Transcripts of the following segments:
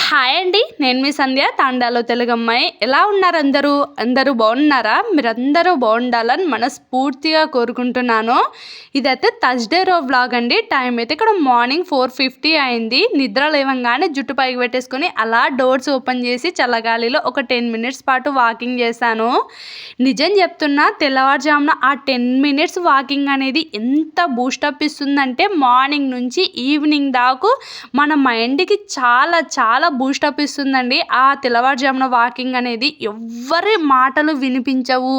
Hi అండి, నేను మీ సంధ్య తాండాలో తెలుగమ్మాయి. ఎలా ఉన్నారు అందరూ? అందరూ బాగున్నారా? మీరందరూ బాగుండాలని మనస్ఫూర్తిగా కోరుకుంటున్నాను. ఇదైతే థర్స్డే వ్లాగ్ అండి. టైం అయితే ఇక్కడ మార్నింగ్ 4:50 అయింది. నిద్ర లేవంగానే జుట్టు పైకి పెట్టేసుకొని అలా డోర్స్ ఓపెన్ చేసి చల్లగాలిలో ఒక 10 మినిట్స్ పాటు వాకింగ్ చేశాను. నిజం చెప్తున్నా, తెల్లవారుజామున ఆ 10 మినిట్స్ వాకింగ్ అనేది ఎంత బూస్టప్ ఇస్తుందంటే మార్నింగ్ నుంచి ఈవినింగ్ దాకా మన మైండ్కి చాలా చాలా బూస్టప్ ఇస్తుందండి. ఆ తెల్లవారుజామున వాకింగ్ అనేది ఎవ్వరి మాటలు వినిపించవు,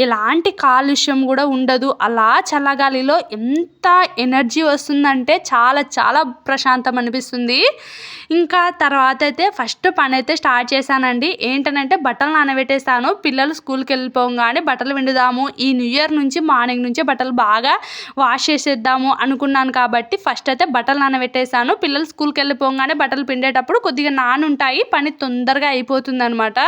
ఎలాంటి కాలుష్యం కూడా ఉండదు. అలా చల్లగాలిలో ఎంత ఎనర్జీ వస్తుందంటే చాలా చాలా ప్రశాంతం అనిపిస్తుంది. ఇంకా తర్వాత అయితే ఫస్ట్ పని అయితే స్టార్ట్ చేశానండి. ఏంటనంటే బట్టలు నానబెట్టేస్తాను. పిల్లలు స్కూల్కి వెళ్ళిపోగానే బట్టలు పిండుదాము, ఈ న్యూ ఇయర్ నుంచి మార్నింగ్ నుంచే బట్టలు బాగా వాష్ చేసేద్దాము అనుకున్నాను. కాబట్టి ఫస్ట్ అయితే బట్టలు నానబెట్టేసాను. పిల్లలు స్కూల్కి వెళ్ళిపోగానే బట్టలు పిండేటప్పుడు కొద్దిగా నానుంటాయి, పని తొందరగా అయిపోతుంది అనమాట.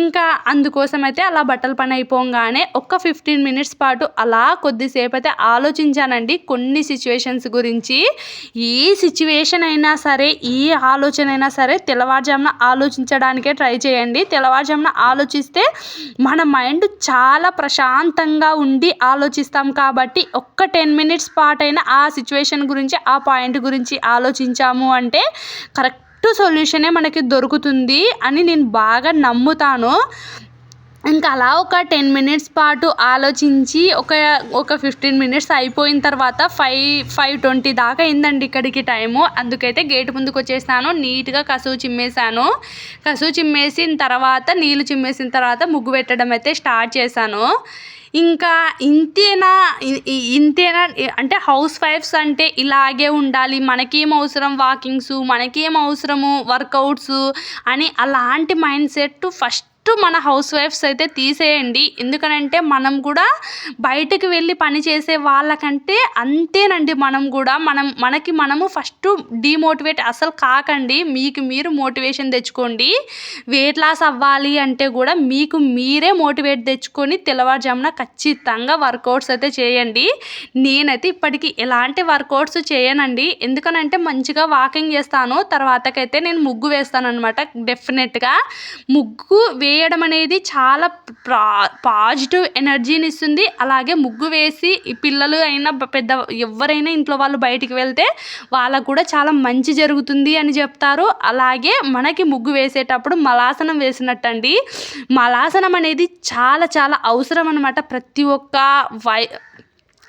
ఇంకా అందుకోసం అయితే అలా బట్టల పని అయిపోగానే ఒక 15 మినిట్స్ పాటు అలా కొద్దిసేపు అయితే ఆలోచించానండి కొన్ని సిచ్యువేషన్స్ గురించి. ఏ సిచ్యువేషన్ అయినా సరే, ఏ ఆలోచన అయినా సరే తెల్లవారుజామున ఆలోచించడానికే ట్రై చేయండి. తెల్లవారుజామున ఆలోచిస్తే మన మైండ్ చాలా ప్రశాంతంగా ఉండి ఆలోచిస్తాం. కాబట్టి ఒక్క 10 మినిట్స్ పాటు అయినా ఆ సిచ్యువేషన్ గురించి, ఆ పాయింట్ గురించి ఆలోచించాము అంటే కరెక్ట్ సొల్యూషనే మనకి దొరుకుతుంది అని నేను బాగా నమ్ముతాను. ఇంకా అలా ఒక 10 మినిట్స్ పాటు ఆలోచించి ఒక 15 మినిట్స్ అయిపోయిన తర్వాత 5:20 దాకా అయిందండి ఇక్కడికి టైము. అందుకైతే గేటు ముందుకు వచ్చేసాను. నీట్గా కసువు చిమ్మేశాను. కసువు చిమ్మేసిన తర్వాత, నీళ్ళు చిమ్మేసిన తర్వాత ముగ్గు పెట్టడం అయితే స్టార్ట్ చేశాను. ఇంకా ఇంతేనా అంటే హౌస్ వైఫ్స్ అంటే ఇలాగే ఉండాలి, మనకేం అవసరం వాకింగ్స్, మనకేం అవసరము వర్కౌట్స్ అని అలాంటి మైండ్ సెట్ ఫస్ట్ మన హౌస్ వైఫ్స్ అయితే తీసేయండి. ఎందుకనంటే మనం కూడా బయటకు వెళ్ళి పని చేసే వాళ్ళకంటే అంతేనండి. మనం కూడా మనము ఫస్ట్ డిమోటివేట్ అసలు కాకండి. మీకు మీరు మోటివేషన్ తెచ్చుకోండి. వెయిట్ లాస్ అవ్వాలి అంటే కూడా మీకు మీరే మోటివేట్ తెచ్చుకొని తెల్లవారుజామున ఖచ్చితంగా వర్కౌట్స్ అయితే చేయండి. నేనైతే ఇప్పటికీ ఎలాంటి వర్కౌట్స్ చేయనండి. ఎందుకనంటే మంచిగా వాకింగ్ చేస్తాను. తర్వాతకైతే నేను ముగ్గు వేస్తాను అనమాట. డెఫినెట్గా ముగ్గు వేయడం అనేది చాలా పాజిటివ్ ఎనర్జీని ఇస్తుంది. అలాగే ముగ్గు వేసి పిల్లలు అయినా పెద్ద ఎవరైనా ఇంట్లో వాళ్ళు బయటికి వెళ్తే వాళ్ళకు కూడా చాలా మంచి జరుగుతుంది అని చెప్తారు. అలాగే మనకి ముగ్గు వేసేటప్పుడు మలాసనం వేసినట్టండి. మలాసనం అనేది చాలా చాలా అవసరం అనమాట. ప్రతి ఒక్క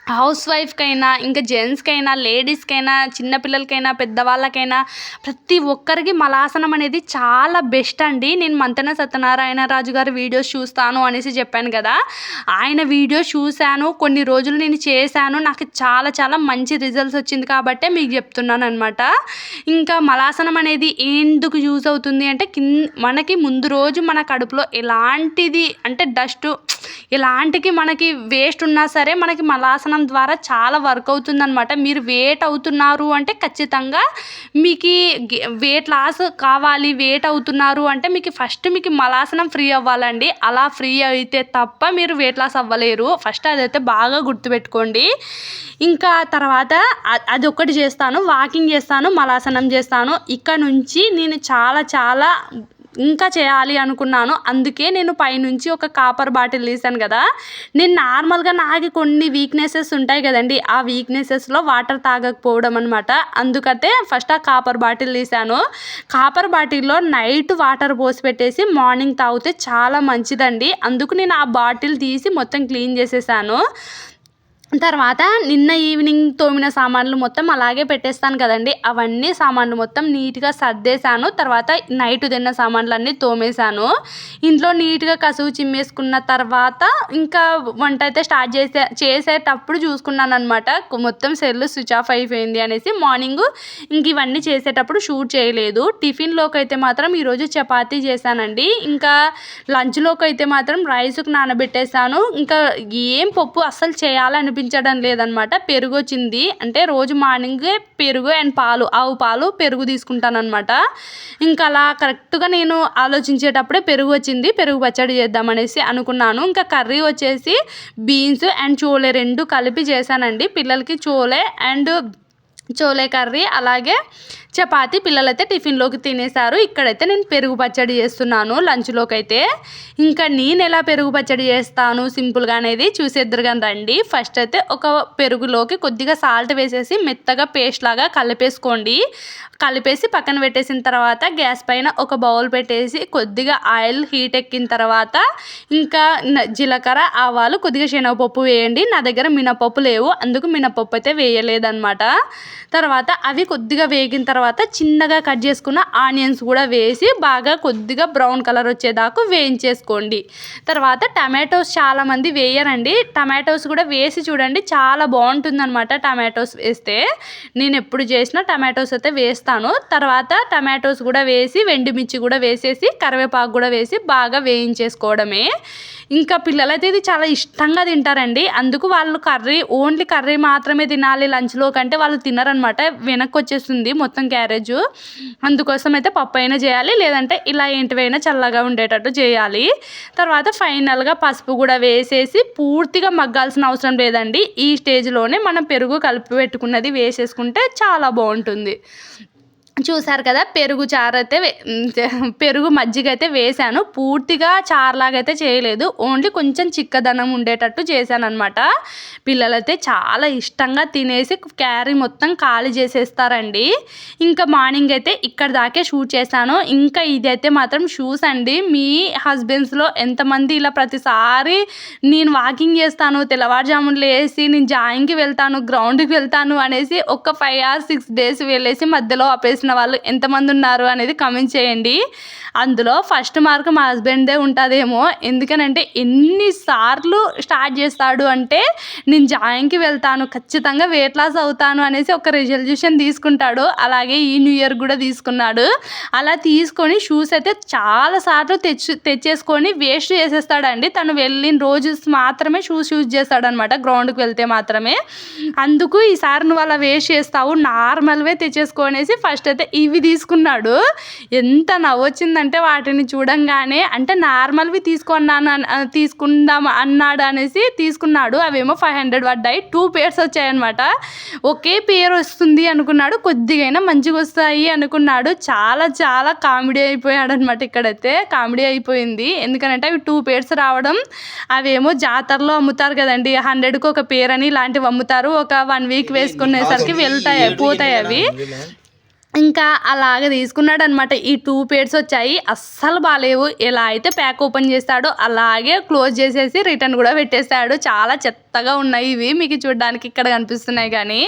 హౌస్ వైఫ్కైనా, ఇంకా జెంట్స్కైనా, లేడీస్కైనా, చిన్నపిల్లలకైనా, పెద్దవాళ్ళకైనా ప్రతి ఒక్కరికి మలాసనం అనేది చాలా బెస్ట్ అండి. నేను మంతెన సత్యనారాయణ రాజు గారి వీడియోస్ చూస్తాను అనేసి చెప్పాను కదా, ఆయన వీడియో చూశాను. కొన్ని రోజులు నేను చేశాను. నాకు చాలా చాలా మంచి రిజల్ట్స్ వచ్చింది కాబట్టే మీకు చెప్తున్నాను అనమాట. ఇంకా మలాసనం అనేది ఎందుకు యూజ్ అవుతుంది అంటే మనకి ముందు రోజు మన కడుపులో ఎలాంటిది అంటే డస్ట్ ఎలాంటికి మనకి వేస్ట్ ఉన్నా సరే మనకి మలాసనం ద్వారా చాలా వర్క్ అవుతుందన్నమాట. మీరు వెయిట్ అవుతున్నారు అంటే ఖచ్చితంగా మీకు వెయిట్ లాస్ కావాలి, వెయిట్ అవుతున్నారు అంటే మీకు ఫస్ట్ మీకు మలాసనం ఫ్రీ అవ్వాలండి. అలా ఫ్రీ అయితే తప్ప మీరు వెయిట్ లాస్ అవ్వలేరు. ఫస్ట్ అదైతే బాగా గుర్తుపెట్టుకోండి. ఇంకా తర్వాత అది ఒక్కటి చేస్తాను, వాకింగ్ చేస్తాను, మలాసనం చేస్తాను. ఇక్కడ నుంచి నేను చాలా చాలా ఇంకా చేయాలి అనుకున్నాను. అందుకే నేను పైనుంచి ఒక కాపర్ బాటిల్ తీసాను కదా. నేను నార్మల్గా నాకు కొన్ని వీక్నెసెస్ ఉంటాయి కదండి, ఆ వీక్నెసెస్లో వాటర్ తాగకపోవడం అనమాట. అందుకైతే ఫస్ట్ ఆ కాపర్ బాటిల్ తీసాను. కాపర్ బాటిల్లో నైట్ వాటర్ పోసి పెట్టేసి మార్నింగ్ తాగితే చాలా మంచిదండి. అందుకు నేను ఆ బాటిల్ తీసి మొత్తం క్లీన్ చేసేసాను. తర్వాత నిన్న ఈవినింగ్ తోమిన సామాన్లు మొత్తం అలాగే పెట్టేస్తాను కదండి, అవన్నీ సామాన్లు మొత్తం నీట్గా సర్దేశాను. తర్వాత నైట్ తిన్న సామాన్లు అన్నీ తోమేశాను. ఇంట్లో నీట్గా కసువు చిమ్మేసుకున్న తర్వాత ఇంకా వంట అయితే స్టార్ట్ చేసేటప్పుడు చూసుకున్నాను అనమాట. మొత్తం సెల్ స్విచ్ ఆఫ్ అయిపోయింది అనేసి మార్నింగ్ ఇంక ఇవన్నీ చేసేటప్పుడు షూట్ చేయలేదు. టిఫిన్లోకి అయితే మాత్రం ఈరోజు చపాతీ చేశానండి. ఇంకా లంచ్లోకి అయితే మాత్రం రైస్కి నానబెట్టేశాను. ఇంకా ఏం పప్పు అస్సలు చేయాలనిపించడం లేదనమాట. పెరుగు వచ్చింది అంటే రోజు మార్నింగే పెరుగు అండ్ పాలు, ఆవు పాలు, పెరుగు తీసుకుంటాను అనమాట. ఇంకా అలా కరెక్ట్గా నేను ఆలోచించేటప్పుడే పెరుగు వచ్చింది. పెరుగు పచ్చడి చేద్దామనేసి అనుకున్నాను. ఇంకా కర్రీ వచ్చేసి బీన్స్ అండ్ చోలే రెండు కలిపి చేశానండి. పిల్లలకి చోలే కర్రీ అలాగే చపాతీ పిల్లలైతే టిఫిన్లోకి తినేశారు. ఇక్కడైతే నేను పెరుగు పచ్చడి చేస్తున్నాను లంచ్లోకి అయితే. ఇంకా నేను ఎలా పెరుగు పచ్చడి చేస్తాను సింపుల్గా అనేది చూసేద్దరు కానీ రండి. ఫస్ట్ అయితే ఒక పెరుగులోకి కొద్దిగా సాల్ట్ వేసేసి మెత్తగా పేస్ట్ లాగా కలిపేసి పక్కన పెట్టేసిన తర్వాత గ్యాస్ పైన ఒక బౌల్ పెట్టేసి కొద్దిగా ఆయిల్ హీట్ ఎక్కిన తర్వాత ఇంకా జీలకర్ర ఆవాలు కొద్దిగా శనగపప్పు వేయండి. నా దగ్గర మినపప్పు లేవు, అందుకు మినపప్పు అయితే వేయలేదన్నమాట. తర్వాత అవి కొద్దిగా వేగిన తర్వాత చిన్నగా కట్ చేసుకున్న ఆనియన్స్ కూడా వేసి బాగా కొద్దిగా బ్రౌన్ కలర్ వచ్చేదాకా వేయించేసుకోండి. తర్వాత టమాటోస్ చాలామంది వేయరండి, టమాటోస్ కూడా వేసి చూడండి, చాలా బాగుంటుంది అనమాట. టమాటోస్ వేస్తే నేను ఎప్పుడు చేసినా టమాటోస్ అయితే వేస్తాను. తర్వాత టమాటోస్ కూడా వేసి వెండిమిర్చి కూడా వేసేసి కరివేపాకు కూడా వేసి బాగా వేయించేసుకోవడమే. ఇంకా పిల్లలైతే ఇది చాలా ఇష్టంగా తింటారండి, అందుకు వాళ్ళు ఓన్లీ కర్రీ మాత్రమే తినాలి లంచ్లో కంటే వాళ్ళు తినరనమాట, వెనక్కి వచ్చేస్తుంది మొత్తం క్యారేజ్. అందుకోసం అయితే పప్పు అయినా చేయాలి, లేదంటే ఇలా ఏంటివైనా చల్లగా ఉండేటట్టు చేయాలి. తర్వాత ఫైనల్గా పసుపు కూడా వేసేసి పూర్తిగా మగ్గాల్సిన అవసరం లేదండి. ఈ స్టేజ్లోనే మనం పెరుగు కలిపి పెట్టుకున్నది వేసేసుకుంటే చాలా బాగుంటుంది. చూసారు కదా, పెరుగు మజ్జిగ అయితే వేసాను. పూర్తిగా చారులాగైతే చేయలేదు, ఓన్లీ కొంచెం చిక్కదనం ఉండేటట్టు చేశాను అనమాట. పిల్లలైతే చాలా ఇష్టంగా తినేసి క్యారీ మొత్తం ఖాళీ చేసేస్తారండి. ఇంకా మార్నింగ్ అయితే ఇక్కడ దాకే షూట్ చేశాను. ఇంకా ఇదైతే మాత్రం షూస్ అండి. మీ హస్బెండ్స్లో ఎంతమంది ఇలా ప్రతిసారి నేను వాకింగ్ చేస్తాను, తెల్లవారుజామున లేసి నేను జాయింగ్కి వెళ్తాను, గ్రౌండ్కి వెళ్తాను అనేసి ఒక 5 or 6 days వెళ్ళేసి మధ్యలో ఆపేసిన వాళ్ళు ఎంతమంది ఉన్నారు అనేది కామెంట్ చేయండి. అందులో ఫస్ట్ మార్క్ మా హస్బెండ్దే ఉంటుందేమో, ఎందుకనంటే ఎన్నిసార్లు స్టార్ట్ చేస్తాడు అంటే నేను జాయింగ్కి వెళ్తాను, ఖచ్చితంగా వెయిట్ లాస్ అవుతాను అనేసి ఒక రెజల్యూషన్ తీసుకుంటాడు. అలాగే ఈ న్యూ ఇయర్ కూడా తీసుకున్నాడు. అలా తీసుకొని షూస్ అయితే చాలాసార్లు తెచ్చేసుకొని వేస్ట్ చేసేస్తాడండి. తను వెళ్ళిన రోజు మాత్రమే షూస్ యూజ్ చేస్తాడనమాట, గ్రౌండ్కి వెళ్తే మాత్రమే. అందుకు ఈసారి నువ్వు అలా వేస్ట్ చేస్తావు, నార్మల్వే తెచ్చేసుకొనేసి ఫస్ట్ అయితే ఇవి తీసుకున్నాడు. ఎంత నవ్వొచ్చిందంటే వాటిని చూడంగానే, అంటే నార్మల్వి తీసుకుందాం అన్నాడు అనేసి తీసుకున్నాడు. అవేమో 500 పడ్డాయి, 2 pairs వచ్చాయన్నమాట. ఒకే పేరు వస్తుంది అనుకున్నాడు, కొద్దిగైనా మంచిగా వస్తాయి అనుకున్నాడు. చాలా చాలా కామెడీ అయిపోయాడు అనమాట. ఇక్కడైతే కామెడీ అయిపోయింది, ఎందుకంటే అవి 2 pairs రావడం. అవేమో జాతరలో అమ్ముతారు కదండి, 100కి ఒక పేరు అని ఇలాంటివి అమ్ముతారు. ఒక 1 week వేసుకునేసరికి పోతాయి అవి. ఇంకా అలాగే తీసుకున్నాడు అనమాట. ఈ 2 pairs వచ్చాయి, అస్సలు బాగాలేవు. ఎలా అయితే ప్యాక్ ఓపెన్ చేస్తాడో అలాగే క్లోజ్ చేసేసి రిటర్న్ కూడా పెట్టేశాడు. చాలా చెత్తగా ఉన్నాయి ఇవి, మీకు చూడడానికి ఇక్కడ కనిపిస్తున్నాయి కానీ.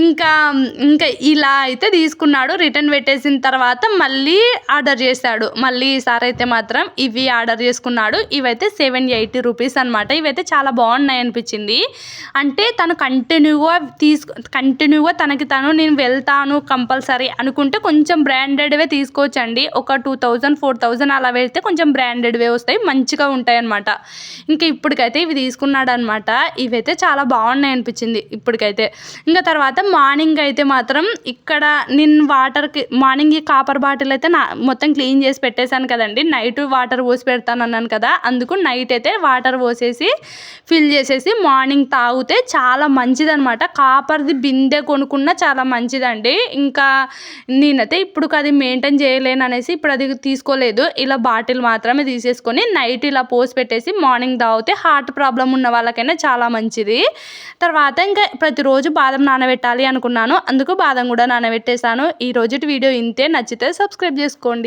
ఇంకా ఇలా అయితే తీసుకున్నాడు. రిటర్న్ పెట్టేసిన తర్వాత మళ్ళీ ఆర్డర్ చేశాడు. మళ్ళీ ఈసారి అయితే మాత్రం ఇవి ఆర్డర్ చేసుకున్నాడు. ఇవైతే 780 రూపీస్ అనమాట. ఇవైతే చాలా బాగున్నాయి అనిపించింది. అంటే తను కంటిన్యూగా తనకి నేను వెళ్తాను కంపల్సరీ అనుకుంటే కొంచెం బ్రాండెడ్వే తీసుకోవచ్చండి. ఒక 2000 4000 అలా వెళ్తే కొంచెం బ్రాండెడ్వే వస్తాయి, మంచిగా ఉంటాయి అనమాట. ఇంకా ఇప్పటికైతే ఇవి తీసుకున్నాడు అనమాట. ఇవైతే చాలా బాగున్నాయి అనిపించింది ఇప్పటికైతే. ఇంకా తర్వాత మార్నింగ్ అయితే మాత్రం ఇక్కడ నేను మార్నింగ్ ఈ కాపర్ బాటిల్ అయితే మొత్తం క్లీన్ చేసి పెట్టేశాను కదండి. నైట్ వాటర్ పోసి పెడతాను అన్నాను కదా, అందుకు నైట్ అయితే వాటర్ పోసేసి ఫిల్ చేసేసి మార్నింగ్ తాగితే చాలా మంచిదనమాట. కాపర్ది బిందె కొనుక్కున్నా చాలా మంచిదండి. ఇంకా నేనైతే ఇప్పుడు అది మెయింటైన్ చేయలేను అనేసి ఇప్పుడు అది తీసుకోలేదు. ఇలా బాటిల్ మాత్రమే తీసేసుకొని నైట్ ఇలా పోసి పెట్టేసి మార్నింగ్ తాగితే హార్ట్ ప్రాబ్లం ఉన్న వాళ్ళకైనా చాలా మంచిది. తర్వాత ఇంకా ప్రతిరోజు బాదం నానబెట్టాలి అనుకున్నాను, అందుకు బాదం కూడా నానబెట్టేశాను. ఈ రోజు వీడియో ఇంతే, నచ్చితే సబ్స్క్రైబ్ చేసుకోండి.